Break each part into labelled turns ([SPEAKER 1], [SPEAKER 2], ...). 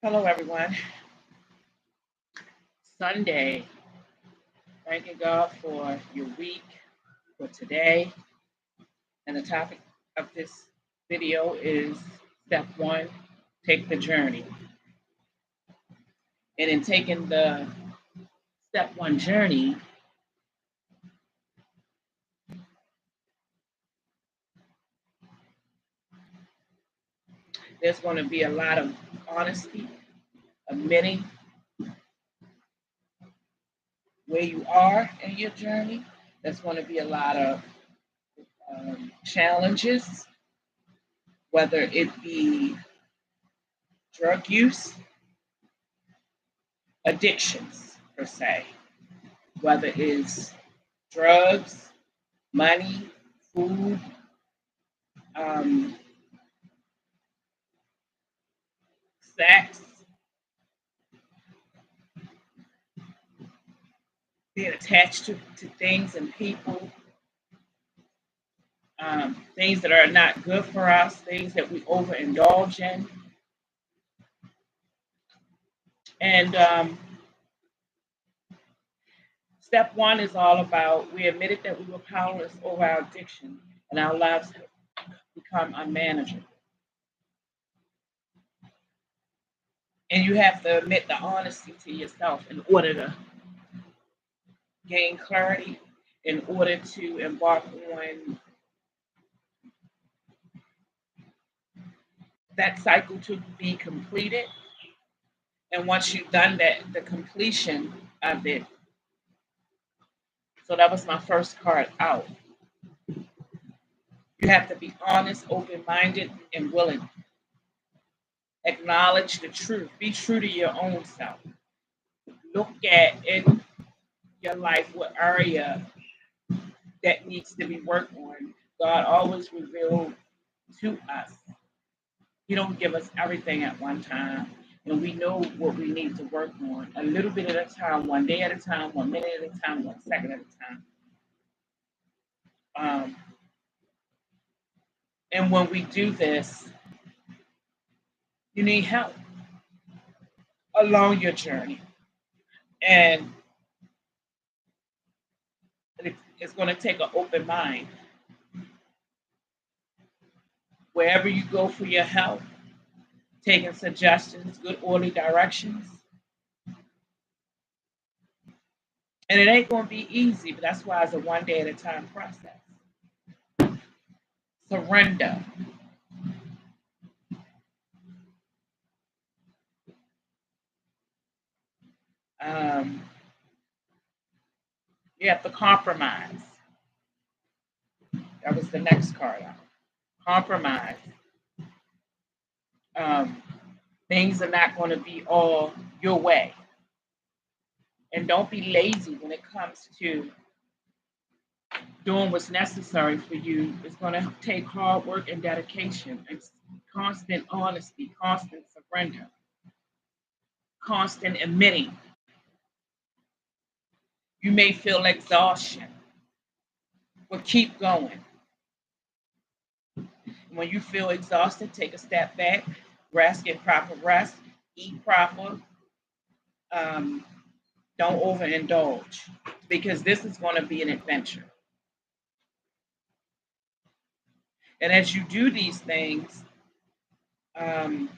[SPEAKER 1] Hello, everyone. Sunday. Thanking God for your week, for today. And the topic of this video is step one, take the journey. And in taking the step one journey, there's going to be a lot of honesty, admitting where you are in your journey. There's going to be a lot of challenges, whether it be drug use, addictions per se, whether it's drugs, money, food, um, sex, being attached to things and people, things that are not good for us, things that we overindulge in. And step one is all about we admitted that we were powerless over our addiction and our lives have become unmanageable. And you have to admit the honesty to yourself in order to gain clarity, in order to embark on that cycle to be completed. And once you've done that, the completion of it. So that was my first card out. You have to be honest, open minded, and willing. Acknowledge the truth. Be true to your own self. Look at in your life what area that needs to be worked on. God always revealed to us. He don't give us everything at one time. And we know what we need to work on a little bit at a time, one day at a time, 1 minute at a time, 1 second at a time. Um, and when we do this, you need help along your journey. And it's going to take an open mind. Wherever you go for your help, taking suggestions, good orderly directions. And it ain't going to be easy, but that's why it's a one day at a time process. Surrender. Um, you have to compromise. That was the next card out. Compromise. Um, things are not going to be all your way. And don't be lazy when it comes to doing what's necessary for you. It's going to take hard work and dedication and constant honesty, constant surrender, constant admitting. You may feel exhaustion, but keep going. When you feel exhausted, take a step back, rest, get proper rest, eat proper. Um, don't overindulge because this is going to be an adventure. And as you do these things, um,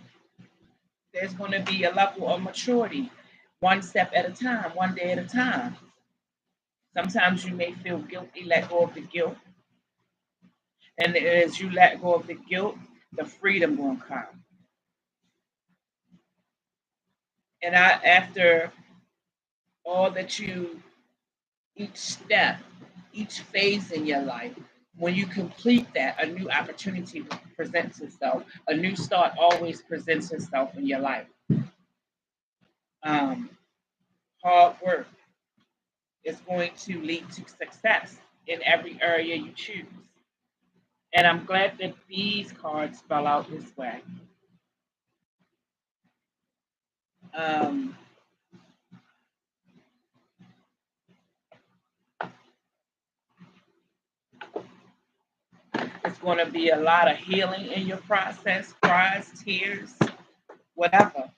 [SPEAKER 1] there's going to be a level of maturity, one step at a time, one day at a time. Sometimes you may feel guilty, let go of the guilt. And as you let go of the guilt, the freedom will come. And after all that you, each step, each phase in your life, when you complete that, a new opportunity presents itself. A new start always presents itself in your life. Um, hard work is going to lead to success in every area you choose. And I'm glad that these cards fell out this way. Um, it's going to be a lot of healing in your process, cries, tears, whatever.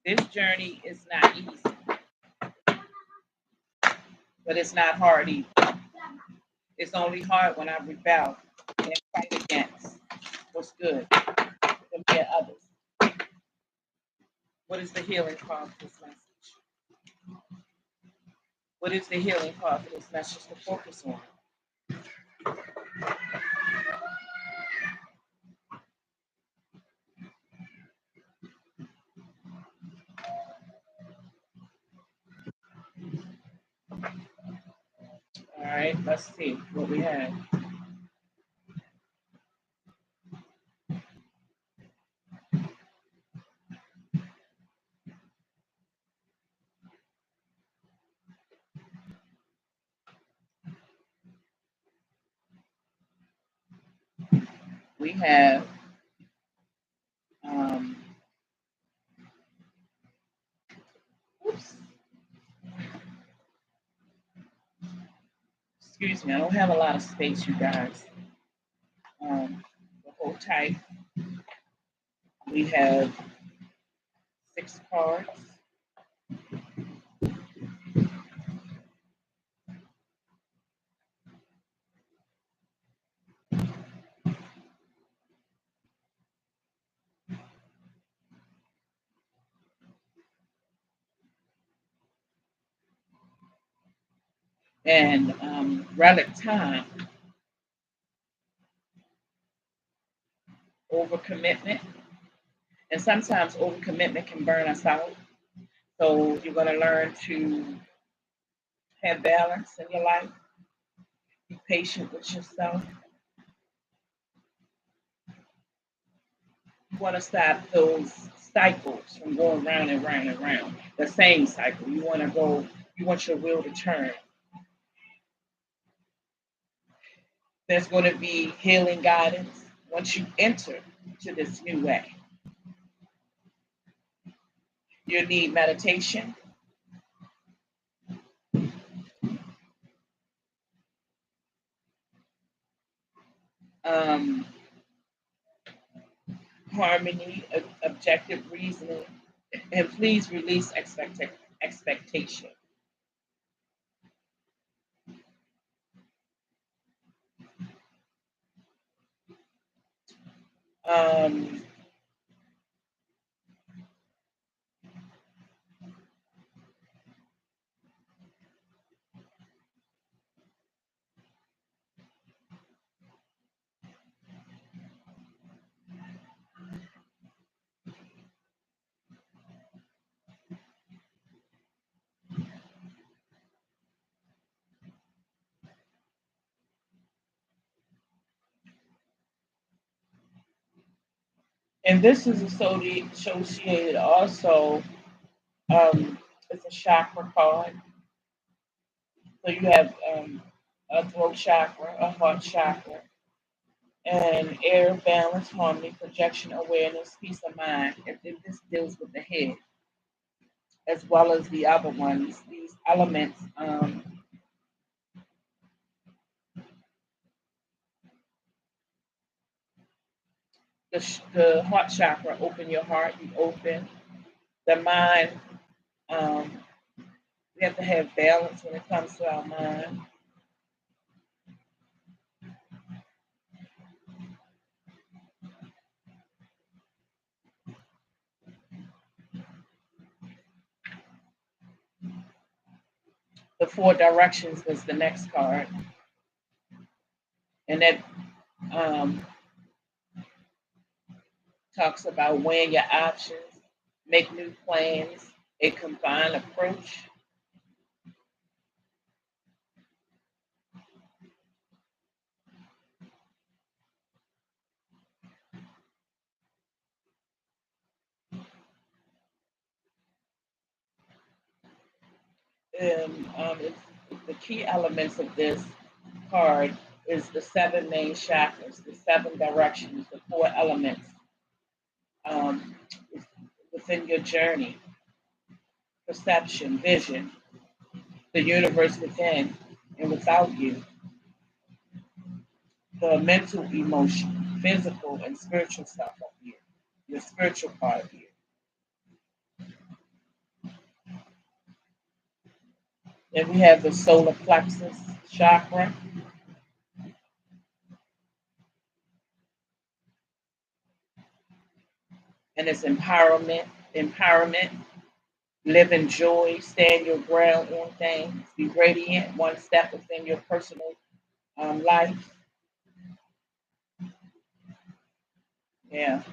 [SPEAKER 1] This journey is not easy, but it's not hard either. It's only hard when I rebel and fight against what's good for me and others. What is the healing part of this message? What is the healing part of this message to focus on? All right, let's see what we have. We have um, oops, excuse me, I don't have a lot of space, you guys. The whole type. We have 6 cards. And relic time, overcommitment. And sometimes overcommitment can burn us out. So you're going to learn to have balance in your life, be patient with yourself. You want to stop those cycles from going round and round and round, the same cycle. You want your wheel to turn. There's going to be healing guidance once you enter to this new way. You need meditation, um, harmony, objective reasoning, and please release expectation. Um, and this is associated also, it's a chakra card. So you have a throat chakra, a heart chakra, and air, balance, harmony, projection, awareness, peace of mind. And this deals with the head, as well as the other ones. These elements, the heart chakra, open your heart, you open. The mind, um, we have to have balance when it comes to our mind. The four directions was the next card, and that um, talks about weighing your options, make new plans, a combined approach. It's, the key elements of this card is the seven main chakras, the seven directions, the four elements um, within your journey: perception, vision, the universe within and without you, the mental, emotion, physical, and spiritual stuff of you, your spiritual part of you. Then we have the solar plexus chakra, and it's empowerment, live in joy, stand your ground on things, be radiant, one step within your personal life. Yeah.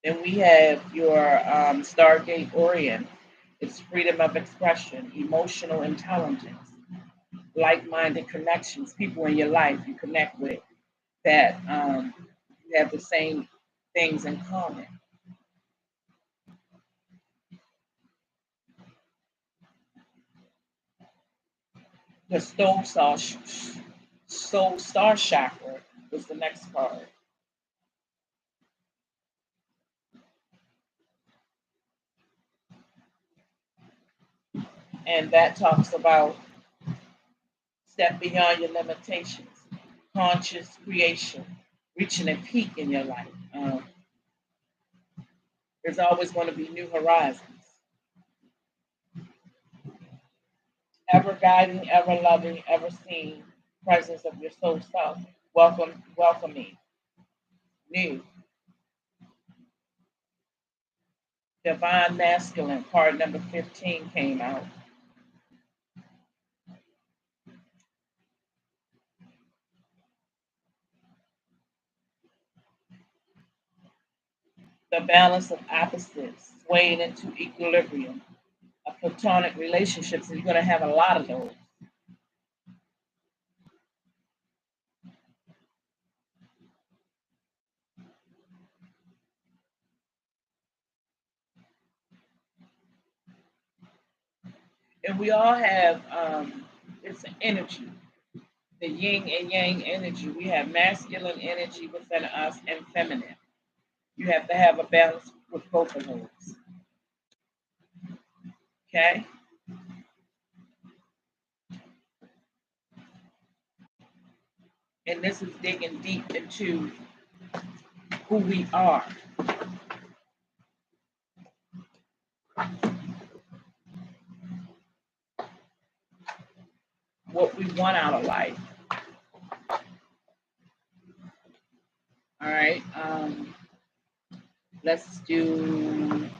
[SPEAKER 1] Then we have your Stargate Orient. It's freedom of expression, emotional intelligence, like-minded connections, people in your life you connect with that you have the same things in common. The soul star chakra was the next card, and that talks about step beyond your limitations, conscious creation, reaching a peak in your life. There's always going to be new horizons, ever guiding, ever loving, ever seeing presence of your soul self, welcoming, new, divine masculine. Card number 15 came out. The balance of opposites swaying into equilibrium. A platonic relationships, and you're going to have a lot of those. And we all have it's an energy, the yin and yang energy. We have masculine energy within us and feminine. You have to have a balance with both of those. Okay? And this is digging deep into who we are, what we want out of life. All right. Let's do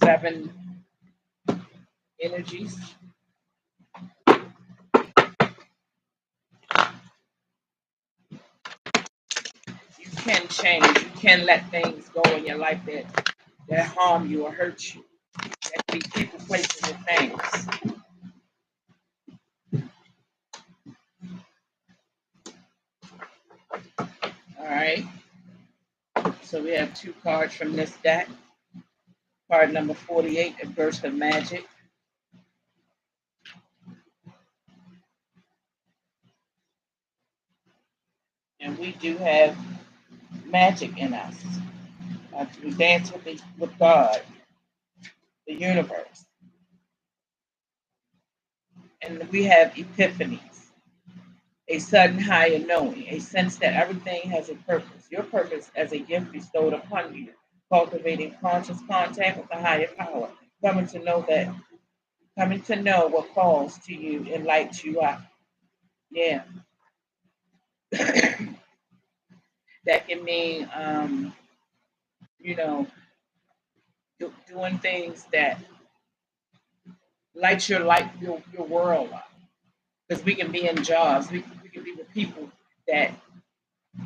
[SPEAKER 1] 7 energies. You can change. You can let things go in your life that harm you or hurt you. That could be people, places, and things. All right. So we have 2 cards from this deck. Card number 48, A Burst of Magic. And we do have magic in us. We dance with God, the universe. And we have epiphanies, a sudden higher knowing, a sense that everything has a purpose. Your purpose as a gift bestowed upon you, cultivating conscious contact with the higher power, coming to know that, coming to know what calls to you and lights you up. Yeah, that can mean, you know, doing things that light your world up. Because we can be in jobs, we can be with people that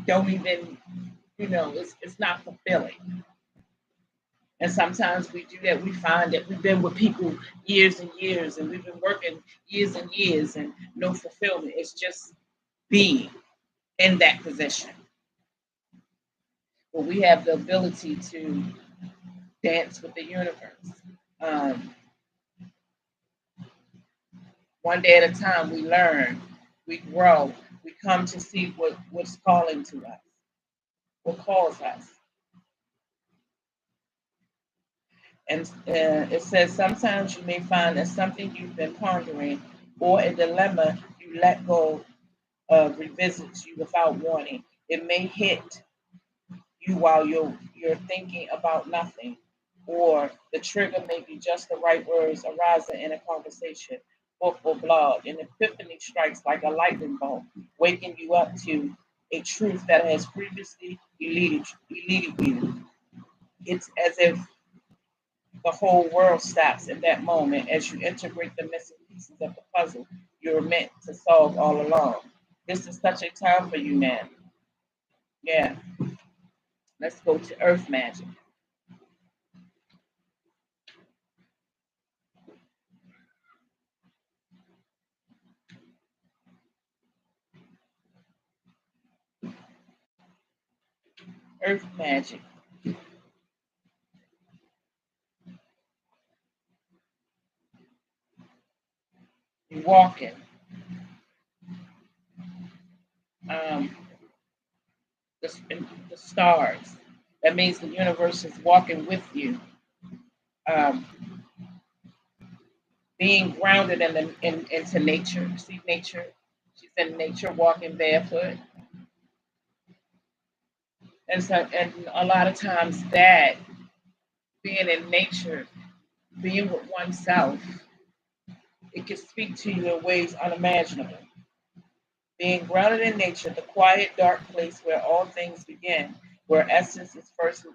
[SPEAKER 1] don't even, it's not fulfilling. And sometimes we do that. We find that we've been with people years and years, and we've been working years and years, and no fulfillment. It's just being in that position. But we have the ability to dance with the universe. Um, One day at a time, we learn, we grow, we come to see what's calling to us, what calls us. And it says sometimes you may find that something you've been pondering or a dilemma you let go of revisits you without warning. It may hit you while you're thinking about nothing, or the trigger may be just the right words arising in a conversation, book or blog. An epiphany strikes like a lightning bolt, waking you up to a truth that has previously eluded you. It's as if the whole world stops in that moment as you integrate the missing pieces of the puzzle you were meant to solve all along. This is such a time for you now. Yeah, let's go to Earth Magic. Earth Magic. You're walking. Um, the stars. That means the universe is walking with you. Um, being grounded into nature. See nature. She's in nature, walking barefoot, and a lot of times that being in nature, being with oneself, it can speak to you in ways unimaginable. Being grounded in nature, the quiet, dark place where all things begin, where essence is first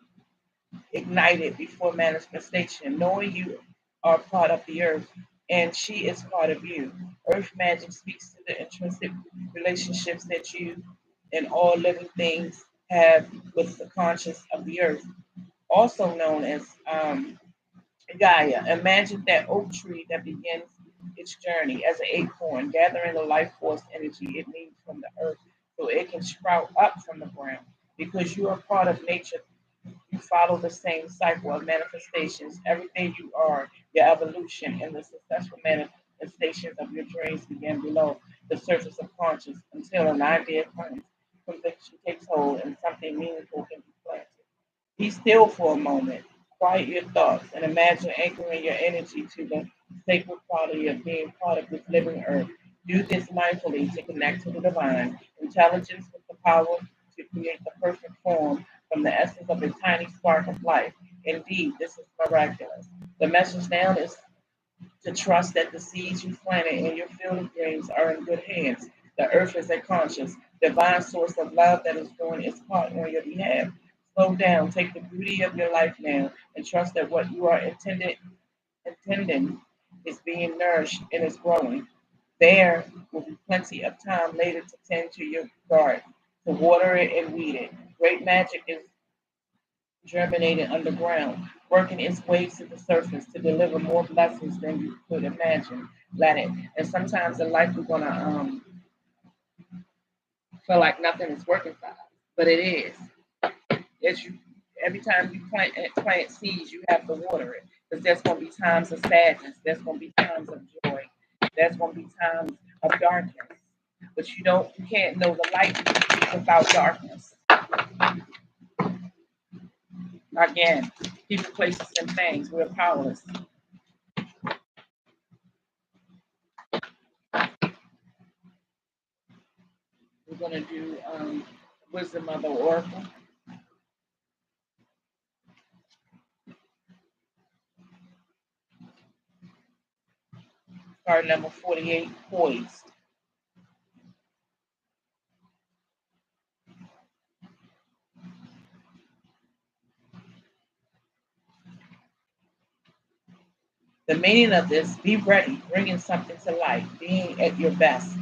[SPEAKER 1] ignited before manifestation, knowing you are part of the earth and she is part of you. Earth magic speaks to the intrinsic relationships that you and all living things have with the conscious of the earth, also known as Gaia. Imagine that oak tree that begins its journey as an acorn, gathering the life force energy it needs from the earth so it can sprout up from the ground. Because you are part of nature, you follow the same cycle of manifestations. Everything you are, your evolution, and the successful manifestations of your dreams begin below the surface of conscious until an idea comes, conviction takes hold, and something meaningful can be planted. Be still for a moment, quiet your thoughts, and imagine anchoring your energy to the sacred quality of being part of this living earth. Do this mindfully to connect to the divine intelligence with the power to create the perfect form from the essence of a tiny spark of life. Indeed, this is miraculous. The message now is to trust that the seeds you planted in your field of dreams are in good hands. The earth is a conscious, divine source of love that is doing its part on your behalf. Slow down, take the beauty of your life now, and trust that what you are intending is being nourished and is growing. There will be plenty of time later to tend to your garden, to water it and weed it. Great magic is germinating underground, working its way to the surface to deliver more blessings than you could imagine. Let it. And sometimes in life we're gonna feel like nothing is working for us, but it is. As you every time you plant seeds, you have to water it because there's gonna be times of sadness, there's gonna be times of joy, there's gonna be times of darkness. But you can't know the light without darkness. Again, people, places, and things. We're powerless. We're going to do Wisdom of the Oracle, card number 48, Poised. The meaning of this: be ready, bringing something to life, being at your best,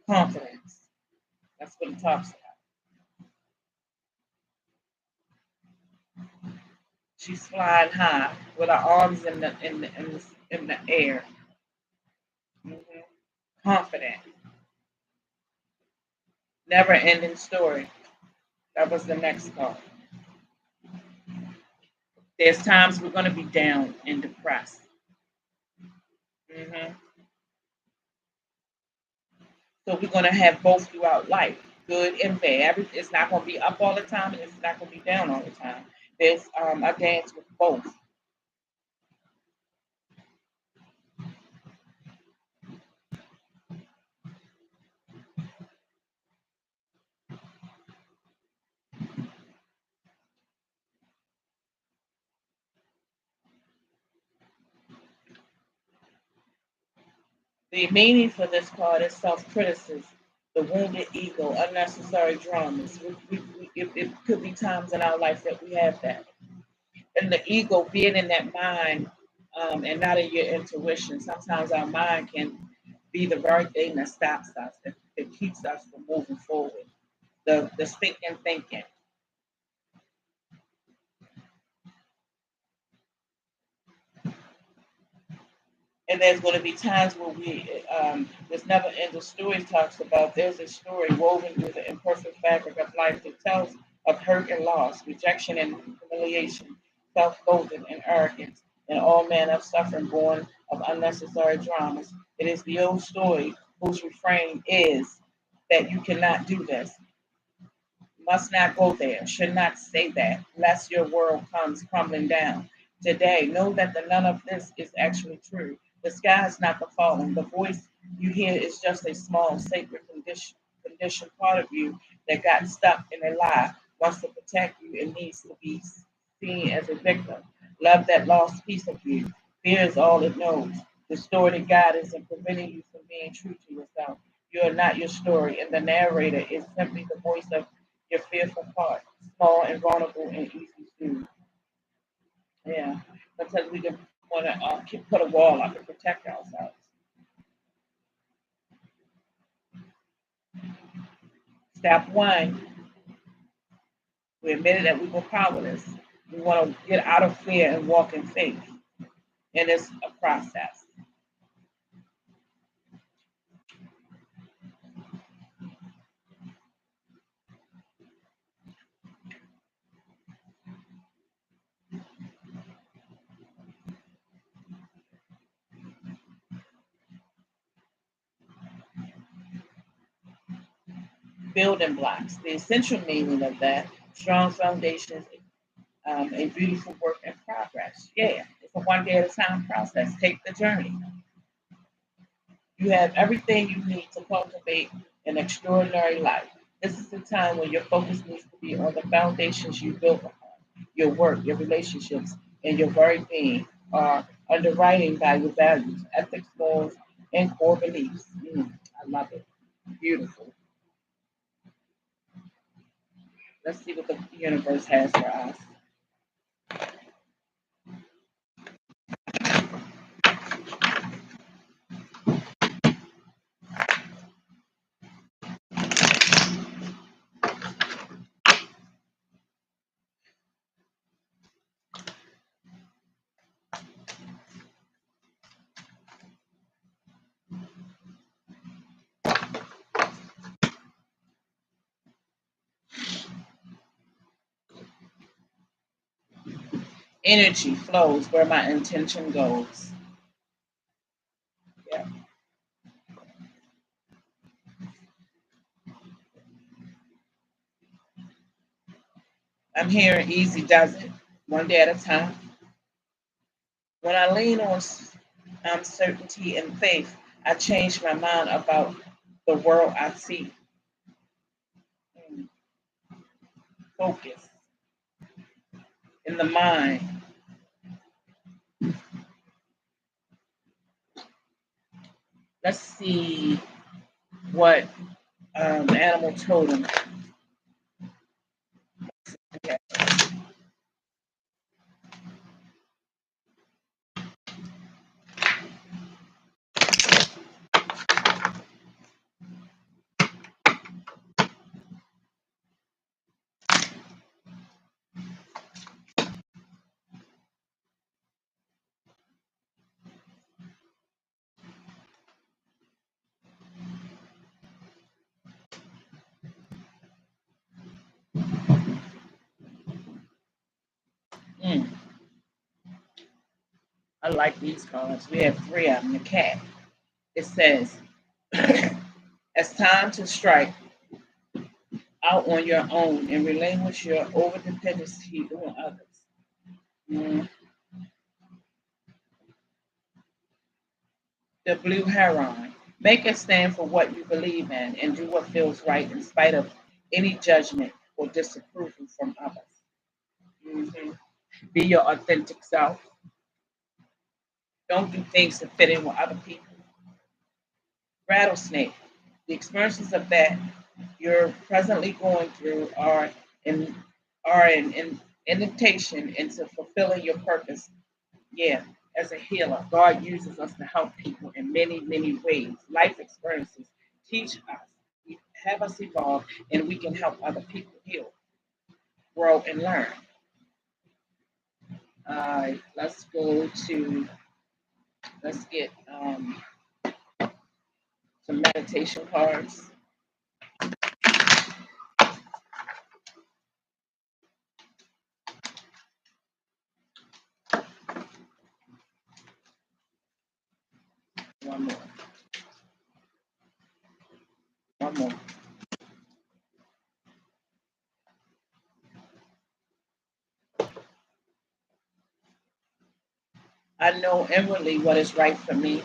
[SPEAKER 1] confidence. That's what it talks about. She's flying high with her arms in the air. Mhm. Confident, never ending story. That was the next card. There's times we're going to be down and depressed. Hmm. So we're going to have both throughout life, good and bad. It's not going to be up all the time, and it's not going to be down all the time. There's a dance with both. The meaning for this card is self-criticism, the wounded ego, unnecessary dramas. It could be times in our life that we have that. And the ego being in that mind and not in your intuition. Sometimes our mind can be the very thing that stops us, that keeps us from moving forward. The stinking thinking. And there's going to be times where this never ending story talks about there's a story woven through the imperfect fabric of life that tells of hurt and loss, rejection and humiliation, self-loathing and arrogance, and all manner of suffering born of unnecessary dramas. It is the old story whose refrain is that you cannot do this, must not go there, should not say that, lest your world comes crumbling down. Today, know that the none of this is actually true. The sky is not the falling. The voice you hear is just a small, sacred condition part of you that got stuck in a lie, wants to protect you and needs to be seen as a victim. Love that lost piece of you. Fear is all it knows. The story that God isn't preventing you from being true to yourself. You are not your story, and the narrator is simply the voice of your fearful part, small and vulnerable and easy to. Yeah, sometimes we can want to put a wall up and protect ourselves. Step one, we admitted that we were powerless. We want to get out of fear and walk in faith. And it's a process. Building blocks. The essential meaning of that, strong foundations, a beautiful work in progress. Yeah, it's a one day at a time process. Take the journey. You have everything you need to cultivate an extraordinary life. This is the time when your focus needs to be on the foundations you built upon. Your work, your relationships, and your very being are underwriting by your values, ethics, morals, and core beliefs. I love it. Beautiful. Let's see what the universe has for us. Energy flows where my intention goes. Yeah. I'm hearing easy does it, one day at a time. When I lean on uncertainty and faith, I change my mind about the world I see. Mm, Focus in the mind. Let's see what the animal totem. Okay. Mm, I like these cards. We have three of them. The cat. It says, "It's time to strike out on your own and relinquish your overdependency on others." Mm, The blue heron. Make a stand for what you believe in and do what feels right in spite of any judgment or disapproval from others. Mhm. Be your authentic self. Don't do things to fit in with other people. rattlesnake. The experiences of that you're presently going through in an invitation into fulfilling your purpose. Yeah, as a healer, God uses us to help people in many, many ways. Life experiences teach us, have us evolve, and we can help other people heal, grow, and learn. Let's go to, let's get some meditation cards. One more, one more. I know inwardly what is right for me.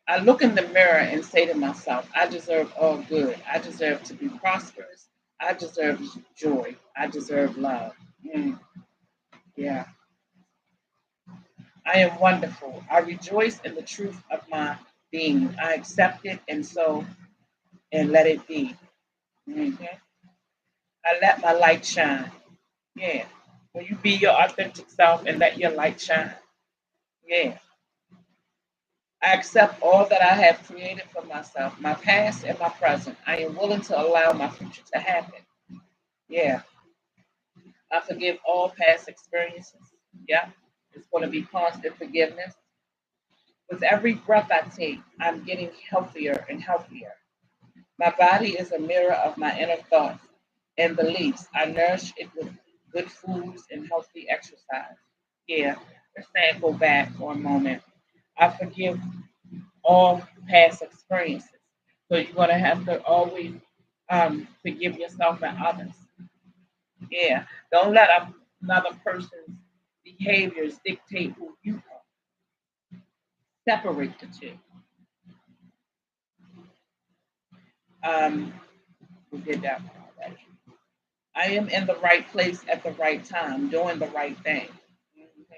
[SPEAKER 1] I look in the mirror and say to myself, I deserve all good. I deserve to be prosperous. I deserve joy. I deserve love. Mm, yeah. I am wonderful. I rejoice in the truth of my being. I accept it and so and let it be. Mhm. I let my light shine. Yeah. When you be your authentic self and let your light shine. Yeah. I accept all that I have created for myself, my past and my present. I am willing to allow my future to happen. Yeah. I forgive all past experiences. Yeah. It's going to be constant forgiveness. With every breath I take, I'm getting healthier and healthier. My body is a mirror of my inner thoughts and beliefs. I nourish it with good foods and healthy exercise. Yeah. Let's say go back for a moment. I forgive all past experiences. So you're going to have to always forgive yourself and others. Yeah. Don't let another person's behaviors dictate who you are. Separate the two. Um, we did that one already. I am in the right place at the right time, doing the right thing. Mhm.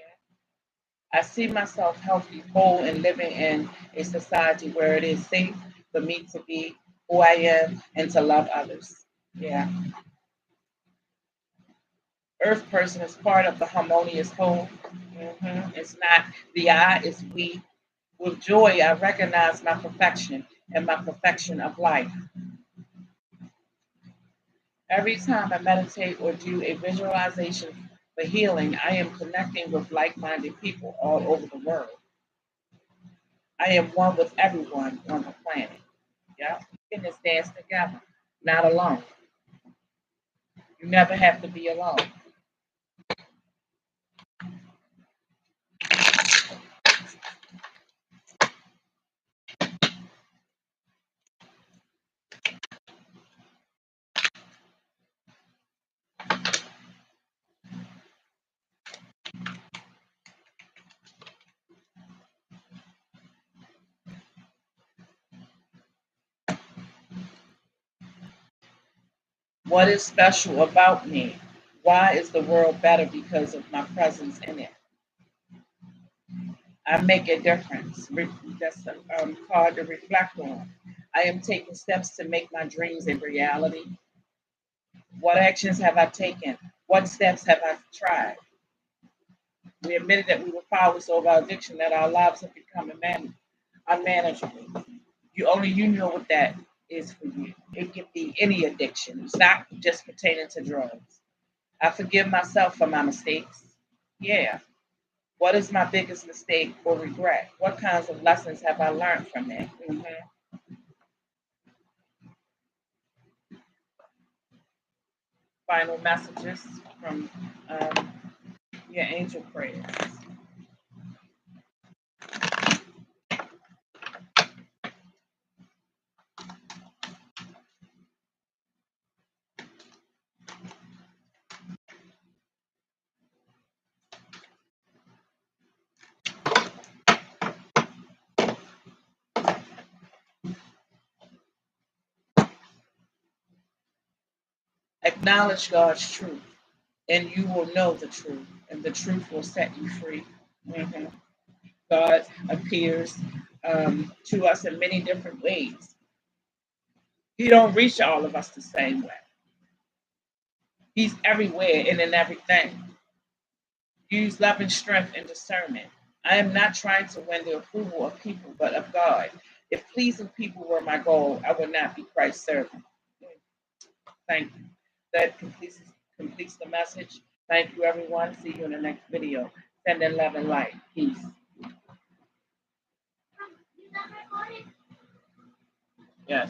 [SPEAKER 1] I see myself healthy, whole, and living in a society where it is safe for me to be who I am and to love others. Yeah. Earth person is part of the harmonious whole. It's not the I, it's we. With joy, I recognize my perfection and my perfection of life. Every time I meditate or do a visualization for healing, I am connecting with like minded people all over the world. I am one with everyone on the planet. Yeah, we can just dance together, not alone. You never have to be alone. What is special about me? Why is the world better because of my presence in it? I make a difference. That's a card to reflect on. I am taking steps to make my dreams a reality. What actions have I taken? What steps have I tried? We admitted that we were powerless over our addiction, that our lives have become unmanageable. You know what that is for you. It can be any addiction. It's not just pertaining to drugs. I forgive myself for my mistakes. Yeah. What is my biggest mistake or regret? What kinds of lessons have I learned from that? Final messages from um, your angel prayers. Acknowledge God's truth, and you will know the truth, and the truth will set you free. Mhm. God appears to us in many different ways. He don't reach all of us the same way. He's everywhere and in everything. Use love and strength and discernment. I am not trying to win the approval of people, but of God. If pleasing people were my goal, I would not be Christ's servant. Thank you. That completes the message. Thank you, everyone. See you in the next video. Send in love and light. Peace. Yes.